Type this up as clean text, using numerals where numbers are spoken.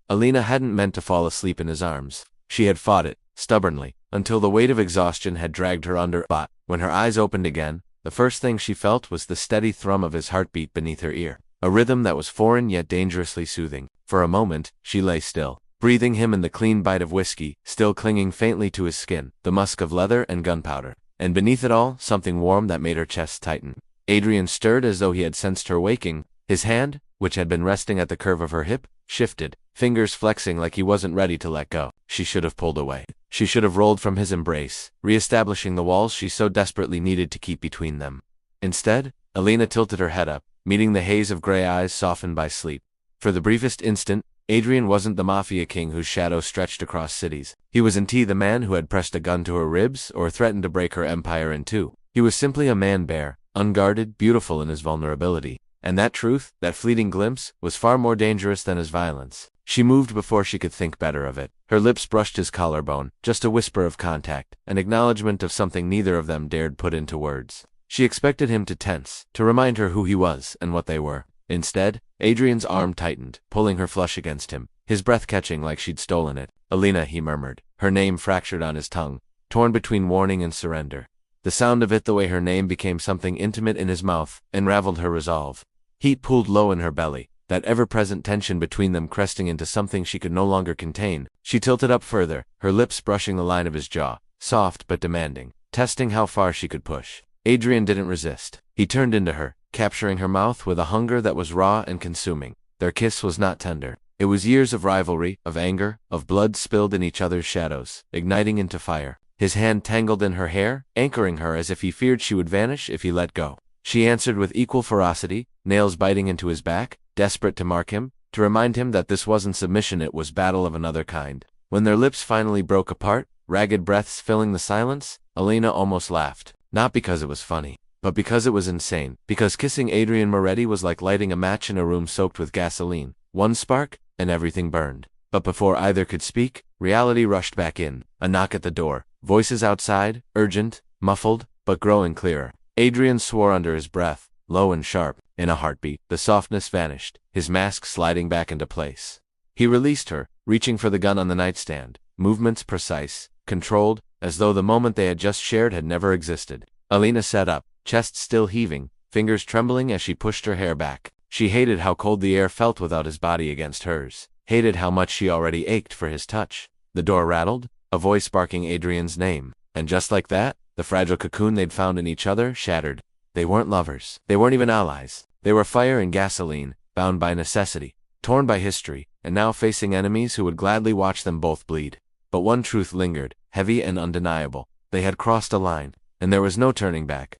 Elena hadn't meant to fall asleep in his arms. She had fought it, stubbornly, until the weight of exhaustion had dragged her under. But when her eyes opened again, the first thing she felt was the steady thrum of his heartbeat beneath her ear, a rhythm that was foreign yet dangerously soothing. For a moment, she lay still, breathing him in the clean bite of whiskey, still clinging faintly to his skin, the musk of leather and gunpowder. And beneath it all, something warm that made her chest tighten. Adrian stirred as though he had sensed her waking. His hand, which had been resting at the curve of her hip, shifted, fingers flexing like he wasn't ready to let go. She should have pulled away. She should have rolled from his embrace, re-establishing the walls she so desperately needed to keep between them. Instead, Elena tilted her head up, meeting the haze of gray eyes softened by sleep. For the briefest instant, Adrian wasn't the Mafia king whose shadow stretched across cities. He was indeed the man who had pressed a gun to her ribs or threatened to break her empire in two. He was simply a man-bear, unguarded, beautiful in his vulnerability. And that truth, that fleeting glimpse, was far more dangerous than his violence. She moved before she could think better of it. Her lips brushed his collarbone, just a whisper of contact, an acknowledgement of something neither of them dared put into words. She expected him to tense, to remind her who he was and what they were. Instead, Adrian's arm tightened, pulling her flush against him, his breath catching like she'd stolen it. "Elena," he murmured, her name fractured on his tongue, torn between warning and surrender. The sound of it, the way her name became something intimate in his mouth, unraveled her resolve. Heat pooled low in her belly, that ever-present tension between them cresting into something she could no longer contain. She tilted up further, her lips brushing the line of his jaw, soft but demanding, testing how far she could push. Adrian didn't resist. He turned into her, capturing her mouth with a hunger that was raw and consuming. Their kiss was not tender. It was years of rivalry, of anger, of blood spilled in each other's shadows, igniting into fire. His hand tangled in her hair, anchoring her as if he feared she would vanish if he let go. She answered with equal ferocity, nails biting into his back, desperate to mark him, to remind him that this wasn't submission, it was battle of another kind. When their lips finally broke apart, ragged breaths filling the silence, Elena almost laughed. Not because it was funny, but because it was insane. Because kissing Adrian Moretti was like lighting a match in a room soaked with gasoline. One spark, and everything burned. But before either could speak, reality rushed back in. A knock at the door. Voices outside, urgent, muffled, but growing clearer. Adrian swore under his breath, low and sharp. In a heartbeat, the softness vanished, his mask sliding back into place. He released her, reaching for the gun on the nightstand, movements precise, controlled, as though the moment they had just shared had never existed. Elena sat up, chest still heaving, fingers trembling as she pushed her hair back. She hated how cold the air felt without his body against hers, hated how much she already ached for his touch. The door rattled, a voice barking Adrian's name, and just like that, the fragile cocoon they'd found in each other shattered. They weren't lovers. They weren't even allies. They were fire and gasoline, bound by necessity, torn by history, and now facing enemies who would gladly watch them both bleed. But one truth lingered, heavy and undeniable. They had crossed a line, and there was no turning back.